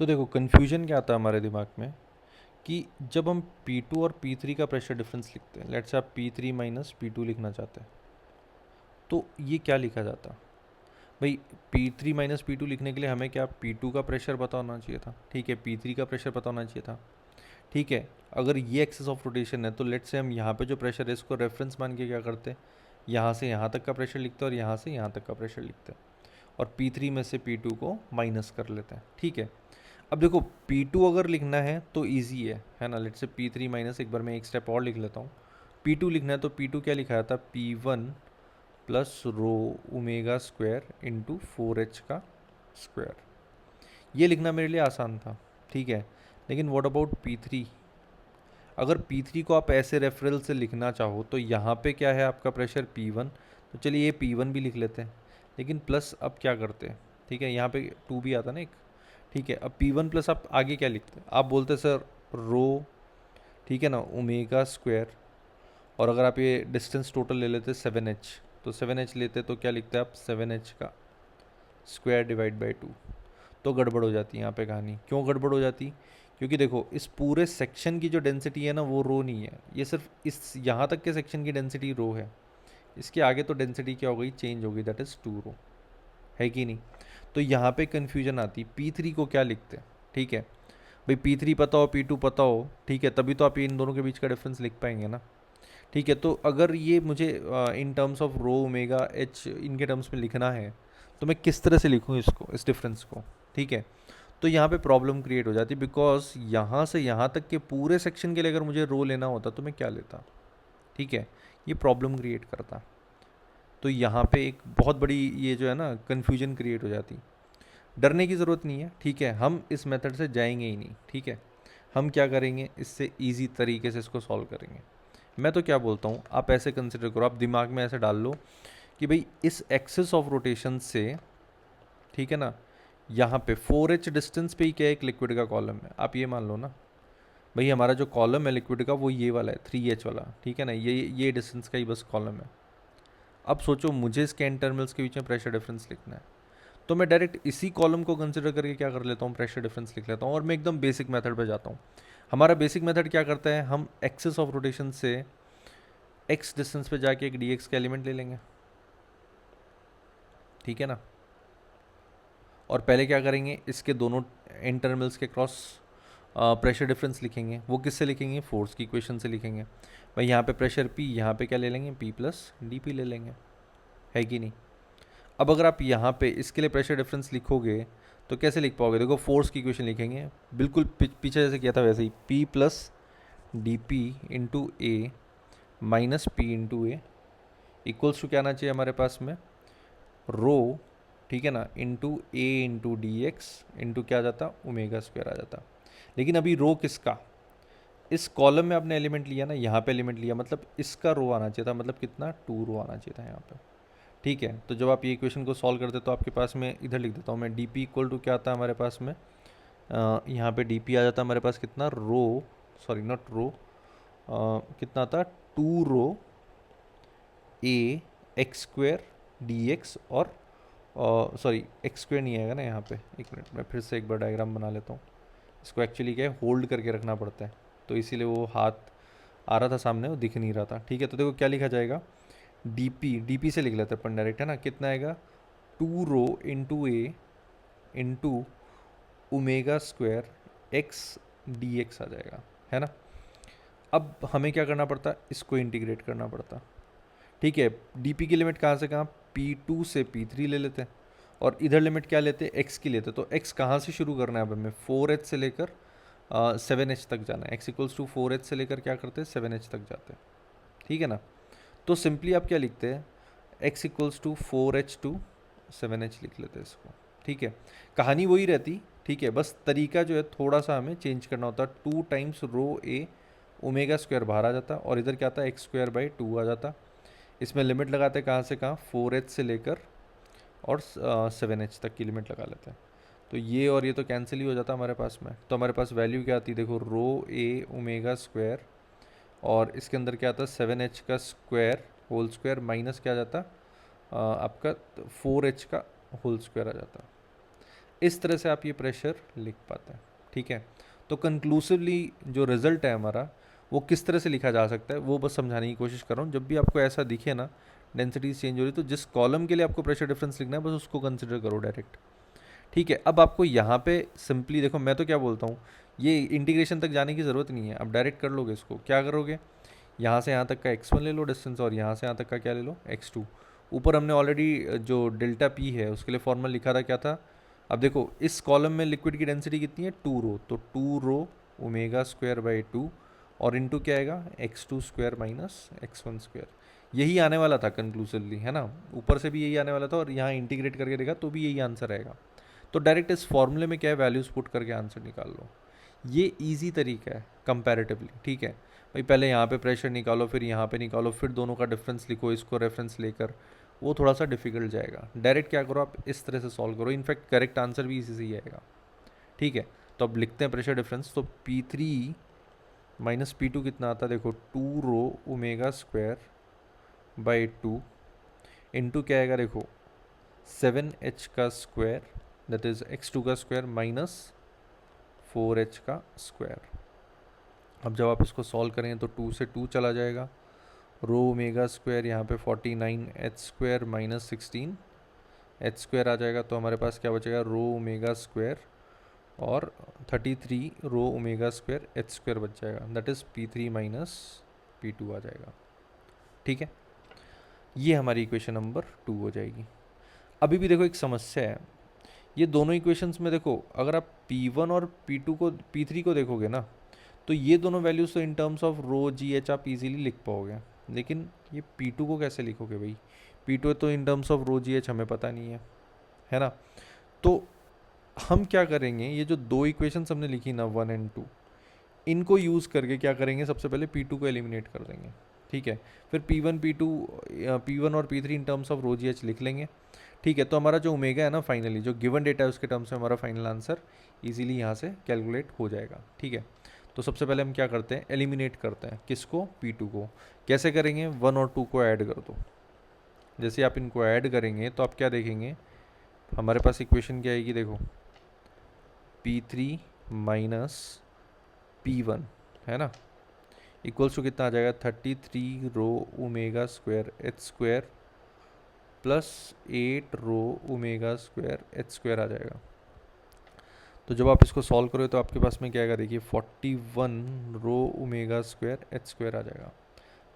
तो देखो कन्फ्यूजन क्या आता है हमारे दिमाग में कि जब हम P2 और P3 का प्रेशर डिफरेंस लिखते हैं, लेट्स से आप P3 माइनस P2 लिखना चाहते हैं, तो ये क्या लिखा जाता? भाई P3 माइनस P2 लिखने के लिए हमें क्या P2 का प्रेशर पता होना चाहिए था, ठीक है, P3 का प्रेशर पता होना चाहिए था, ठीक है। अगर ये एक्सेस ऑफ रोटेशन है तो लेट्स से हम यहाँ पे जो प्रेशर है इसको रेफरेंस मान के क्या करते हैं, यहाँ से यहाँ तक का प्रेशर लिखते हैं और यहाँ से यहाँ तक का प्रेशर लिखते हैं, और P3 में से P2 को माइनस कर लेते हैं, ठीक है। अब देखो P2 अगर लिखना है तो ईजी है ना, लेट्स से P3 माइनस, एक बार मैं एक स्टेप और लिख लेता हूँ। P2 लिखना है तो P2 क्या लिखा था, P1 प्लस रो ओमेगा स्क्वायर इंटू 4h का स्क्वायर। ये लिखना मेरे लिए आसान था, ठीक है। लेकिन व्हाट अबाउट P3? अगर P3 को आप ऐसे रेफरल से लिखना चाहो तो यहाँ पे क्या है आपका प्रेशर P1, तो चलिए ये P1 भी लिख लेते हैं, लेकिन प्लस अब क्या करते हैं, ठीक है, यहाँ पे 2 भी आता ना एक, ठीक है। अब P1 प्लस आप आगे क्या लिखते हैं, आप बोलते हैं सर रो, ठीक है ना, ओमेगा स्क्वायर, और अगर आप ये डिस्टेंस टोटल ले लेते 7h, तो 7h लेते तो क्या लिखते हैं आप 7h का स्क्वायर डिवाइड बाई 2। तो गड़बड़ हो जाती है यहाँ पे कहानी। क्यों गड़बड़ हो जाती? क्योंकि देखो इस पूरे सेक्शन की जो डेंसिटी है ना वो रो नहीं है, ये सिर्फ इस यहाँ तक के सेक्शन की डेंसिटी रो है, इसके आगे तो डेंसिटी क्या हो गई, चेंज हो गई, दैट इज़ 2 रो, है कि नहीं। तो यहाँ पे कन्फ्यूजन आती, P3 को क्या लिखते हैं, ठीक है। भाई P3 पता हो P2 पता हो, ठीक है, तभी तो आप इन दोनों के बीच का डिफरेंस लिख पाएंगे ना, ठीक है। तो अगर ये मुझे इन terms of rho omega H इनके टर्म्स में लिखना है तो मैं किस तरह से लिखूँ इसको, इस डिफरेंस को, ठीक है। तो यहाँ पे प्रॉब्लम क्रिएट हो जाती है, बिकॉज यहाँ से यहाँ तक के पूरे सेक्शन के लिए अगर मुझे रो लेना होता तो मैं क्या लेता, ठीक है। ये प्रॉब्लम क्रिएट करता, तो यहाँ पे एक बहुत बड़ी ये जो है ना कन्फ्यूजन क्रिएट हो जाती। डरने की ज़रूरत नहीं है, ठीक है, हम इस मेथड से जाएंगे ही नहीं, ठीक है। हम क्या करेंगे, इससे ईजी तरीके से इसको सॉल्व करेंगे। मैं तो क्या बोलता हूँ, आप ऐसे कंसिडर करो, आप दिमाग में ऐसे डाल लो कि भाई इस एक्सिस ऑफ रोटेशन से, ठीक है ना, यहाँ पे 4h डिस्टेंस पे ही क्या एक लिक्विड का कॉलम है, आप ये मान लो ना, भाई हमारा जो कॉलम है लिक्विड का वो ये वाला है 3h वाला, ठीक है ना, ये डिस्टेंस का ही बस कॉलम है। अब सोचो मुझे इसके एंड टर्मिनल्स के बीच में प्रेशर डिफरेंस लिखना है, तो मैं डायरेक्ट इसी कॉलम को कंसिडर करके क्या कर लेता हूँ, प्रेशर डिफरेंस लिख लेता हूँ, और मैं एकदम बेसिक मेथड पे जाता हूँ। हमारा बेसिक मेथड क्या करता है, हम एक्सिस ऑफ रोटेशन से एक्स डिस्टेंस पे जाके एक डी का एलिमेंट ले लेंगे, ठीक है ना। और पहले क्या करेंगे, इसके दोनों एंड टर्मिनल्स के क्रॉस प्रेशर डिफरेंस लिखेंगे। वो किससे लिखेंगे, फोर्स की इक्वेशन से लिखेंगे। भाई यहाँ पे प्रेशर P, यहाँ पे क्या ले लेंगे, P प्लस डी ले लेंगे, है कि नहीं। अब अगर आप यहाँ पे इसके लिए प्रेशर डिफरेंस लिखोगे तो कैसे लिख पाओगे, देखो फोर्स की इक्वेशन लिखेंगे बिल्कुल पीछे जैसे किया था वैसे ही, P plus D P into A minus P into A equals to क्या आना चाहिए हमारे पास में, रो, ठीक है ना, into a into D x into क्या आ जाता, ओमेगा स्क्वायर आ जाता। लेकिन अभी रो किसका, इस कॉलम में आपने एलिमेंट लिया ना, यहाँ पे एलिमेंट लिया, मतलब इसका रो आना चाहिए था, मतलब कितना 2 रो आना चाहिए था यहाँ पे, ठीक है। तो जब आप ये इक्वेशन को सॉल्व करते तो आपके पास में, इधर लिख देता हूँ मैं, डी पी इक्वल टू क्या आता है हमारे पास में, यहाँ पे डी पी आ जाता है हमारे पास कितना, रो, सॉरी नॉट रो, कितना आता, 2 रो ए एक्स स्क्वेयर डी एक्स, और सॉरी एक्स स्क्वेयर नहीं आएगा ना यहाँ पे, एक मिनट मैं फिर से एक बार डायग्राम बना लेता हूँ। इसको एक्चुअली क्या है, होल्ड करके रखना पड़ता है, तो इसीलिए वो हाथ आ रहा था सामने, वो दिख नहीं रहा था, ठीक है। तो देखो क्या लिखा जाएगा, डी पी से लिख लेते हैं अपन डायरेक्ट, है ना, कितना आएगा, 2 rho into a into omega square x d x आ जाएगा, है ना। अब हमें क्या करना पड़ता, इसको इंटीग्रेट करना पड़ता, ठीक है। डीपी की लिमिट कहाँ से कहाँ, P2 से P3 ले लेते हैं, और इधर लिमिट क्या लेते हैं, x की लेते हैं। तो x कहाँ से शुरू करना है अब हमें, 4h से लेकर 7h तक जाना है। x इक्वल्स टू 4h से लेकर क्या करते हैं, 7h तक जाते हैं, ठीक है ना। तो सिंपली आप क्या लिखते हैं, x equals to 4h to 7h लिख लेते हैं इसको, ठीक है। कहानी वही रहती, ठीक है, बस तरीका जो है थोड़ा सा हमें चेंज करना होता है। 2 टाइम्स रो ए ओमेगा स्क्वायर बाहर आ जाता, और इधर क्या आता है, एक्स स्क्वायर बाई 2 आ जाता। इसमें लिमिट लगाते हैं कहाँ से कहाँ, 4h से लेकर और 7h तक की लिमिट लगा लेते हैं। तो ये और ये तो कैंसिल ही हो जाता हमारे पास में, तो हमारे पास वैल्यू क्या आती है, देखो रो ए ओमेगा स्क्वायर, और इसके अंदर क्या आता है 7h का स्क्वायर होल स्क्वायर माइनस क्या आ जाता आपका 4h का होल स्क्वायर आ जाता। इस तरह से आप ये प्रेशर लिख पाते हैं, ठीक है। तो कंक्लूसिवली जो रिजल्ट है हमारा वो किस तरह से लिखा जा सकता है वो बस समझाने की कोशिश कर रहा हूँ। जब भी आपको ऐसा दिखे ना डेंसिटीज चेंज हो रही, तो जिस कॉलम के लिए आपको प्रेशर डिफरेंस लिखना है बस उसको कंसिडर करो डायरेक्ट, ठीक है। अब आपको यहाँ पे सिंपली देखो, मैं तो क्या बोलता हूँ, ये इंटीग्रेशन तक जाने की ज़रूरत नहीं है, आप डायरेक्ट कर लोगे इसको। क्या करोगे, यहाँ से यहाँ तक का x1 ले लो डिस्टेंस, और यहाँ से यहाँ तक का क्या ले लो, x2। ऊपर हमने ऑलरेडी जो डेल्टा p है उसके लिए फॉर्मूला लिखा था, क्या था। अब देखो इस कॉलम में लिक्विड की डेंसिटी कितनी है, 2 रो, तो 2 रो ओमेगा स्क्वायर बाई 2 और इनटू क्या आएगा, x2 square minus x1 square. यही आने वाला था कंक्लूसिवली, है ना, ऊपर से भी यही आने वाला था, और यहाँ इंटीग्रेट करके देखा तो भी यही आंसर आएगा। तो डायरेक्ट इस फॉर्मूले में क्या है, वैल्यूज पुट करके आंसर निकाल लो। ये इजी तरीका है कंपैरेटिवली, ठीक है भाई। पहले यहाँ पे प्रेशर निकालो, फिर यहाँ पे निकालो, फिर दोनों का डिफरेंस लिखो इसको रेफरेंस लेकर, वो थोड़ा सा डिफिकल्ट जाएगा। डायरेक्ट क्या करो, आप इस तरह से सॉल्व करो, इनफैक्ट करेक्ट आंसर भी इसी से ही आएगा, ठीक है। तो अब लिखते हैं प्रेशर डिफरेंस। तो P3 माइनस P2 कितना आता है, देखो 2 रो ओमेगा स्क्वायर बाई 2 इंटू क्या आएगा, देखो 7h का स्क्वायर दैट इज x2 का स्क्वायर माइनस 4h का स्क्वायर। अब जब आप इसको सॉल्व करेंगे तो 2 से 2 चला जाएगा, रो ओमेगा स्क्वायर यहाँ पे 49h square minus 16h square आ जाएगा। तो हमारे पास क्या बचेगा, रो ओमेगा स्क्वायर और 33 rho omega square h square बच जाएगा, दैट इज़ P3 माइनस P2 आ जाएगा, ठीक है। ये हमारी इक्वेशन नंबर 2 हो जाएगी। अभी भी देखो एक समस्या है, ये दोनों इक्वेशंस में देखो अगर आप P1 और P2 को P3 को देखोगे ना, तो ये दोनों वैल्यूज तो in terms of rho ji H आप इजीली लिख पाओगे, लेकिन ये P2 को कैसे लिखोगे भाई, P2 तो in terms of rho ji H हमें पता नहीं है ना। तो हम क्या करेंगे, ये जो दो इक्वेशंस हमने लिखी ना 1 एंड 2, इनको यूज़ करके क्या करेंगे, सबसे पहले P2 को एलिमिनेट कर देंगे, ठीक है। फिर P1 और P3 in terms of rho ji H लिख लेंगे, ठीक है। तो हमारा जो ओमेगा है ना फाइनली जो गिवन डेटा है उसके टर्म्स में हमारा फाइनल आंसर इजीली यहाँ से कैलकुलेट हो जाएगा, ठीक है। तो सबसे पहले हम क्या करते हैं, एलिमिनेट करते हैं किसको, P2 को। कैसे करेंगे, 1 और 2 को ऐड कर दो। जैसे आप इनको ऐड करेंगे तो आप क्या देखेंगे, हमारे पास इक्वेशन क्या आएगी, देखो P3 माइनस P1 है ना, इक्वल्स टू कितना आ जाएगा, 33 rho omega square h square plus 8 rho omega square h square आ जाएगा। तो जब आप इसको सॉल्व करोगे तो आपके पास में क्या आएगा, देखिए 41 rho omega square h square आ जाएगा,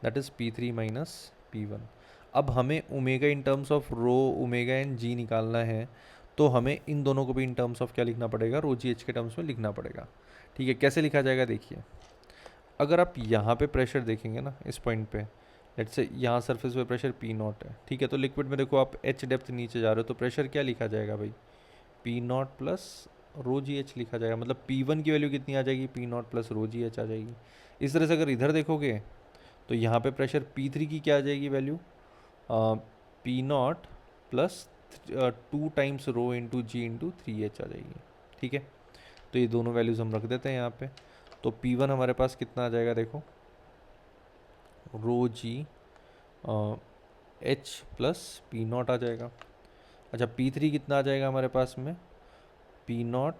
दैट इज़ P3 माइनस P1। अब हमें omega in terms of rho omega and g निकालना है, तो हमें इन दोनों को भी इन टर्म्स ऑफ क्या लिखना पड़ेगा, रो जी एच के टर्म्स में लिखना पड़ेगा, ठीक है। कैसे लिखा जाएगा, देखिए अगर आप यहाँ पे प्रेशर देखेंगे ना इस पॉइंट पे, लेट्स से यहाँ सरफेस पे प्रेशर P0 है, ठीक है। तो लिक्विड में देखो आप H डेप्थ नीचे जा रहे हो, तो प्रेशर क्या लिखा जाएगा भाई, P0 प्लस रो जी एच लिखा जाएगा। मतलब P1 की वैल्यू कितनी आ जाएगी, P0 प्लस रो जी एच आ जाएगी। इस तरह से अगर इधर देखोगे तो यहाँ पे प्रेशर P3 की क्या आ जाएगी value, P0 plus 2 times rho into जी इंटू 3H आ जाएगी, ठीक है। तो ये दोनों वैल्यूज़ हम रख देते हैं यहाँ पे। तो P1 हमारे पास कितना आ जाएगा, देखो रो जी H प्लस P0 आ जाएगा। अच्छा P3 कितना आ जाएगा हमारे पास में, P0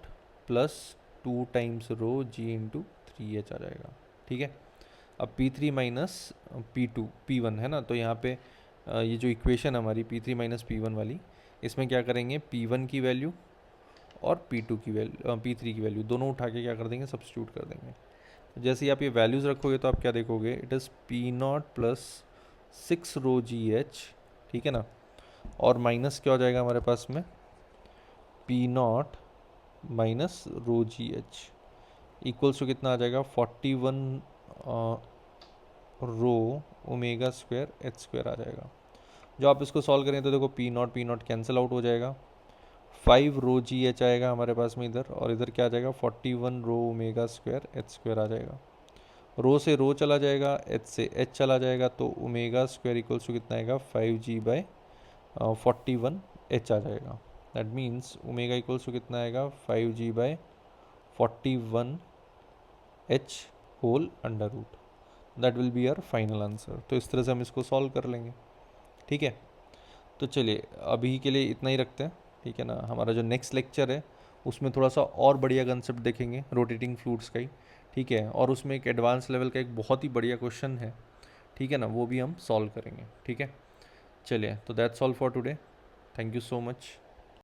प्लस 2 टाइम्स रो जी इंटू 3H आ जाएगा, ठीक है। अब P3 माइनस P1 है ना, तो यहाँ पे ये जो इक्वेशन हमारी P3 माइनस P1 वाली, इसमें क्या करेंगे, P1 की वैल्यू और P2 की वैल्यू P3 की वैल्यू दोनों उठा के क्या कर देंगे, सब्स्टिट्यूट कर देंगे। जैसे ही आप ये वैल्यूज़ रखोगे तो आप क्या देखोगे, it is P0 plus 6 rho ji H, ठीक है ना, और माइनस क्या हो जाएगा हमारे पास में, P0 minus rho ji h equals to कितना आ जाएगा, 41 rho omega square h square आ जाएगा। जो आप इसको सॉल्व करें तो देखो P0 कैंसिल आउट हो जाएगा, 5 रो जी एच आएगा हमारे पास में इधर, और इधर क्या आ जाएगा 41 rho omega square h square आ जाएगा। रो से रो चला जाएगा, एच से एच चला जाएगा, तो ओमेगा स्क्वायर इक्वल्स टू कितना आएगा 5G बाई 41 एच आ जाएगा। That means omega equals to कितना आएगा 5G by 41 H whole under root, that will be our final answer. तो इस तरह से हम इसको सॉल्व कर लेंगे, ठीक है। तो चलिए अभी के लिए इतना ही रखते हैं, ठीक है ना। हमारा जो नेक्स्ट लेक्चर है उसमें थोड़ा सा और बढ़िया कंसेप्ट देखेंगे रोटेटिंग फ्लूइड्स का ही, ठीक है, और उसमें एक एडवांस लेवल का एक बहुत ही बढ़िया क्वेश्चन है, ठीक है ना, वो भी हम सॉल्व करेंगे, ठीक है। चलिए, तो that's all for today, thank you so much.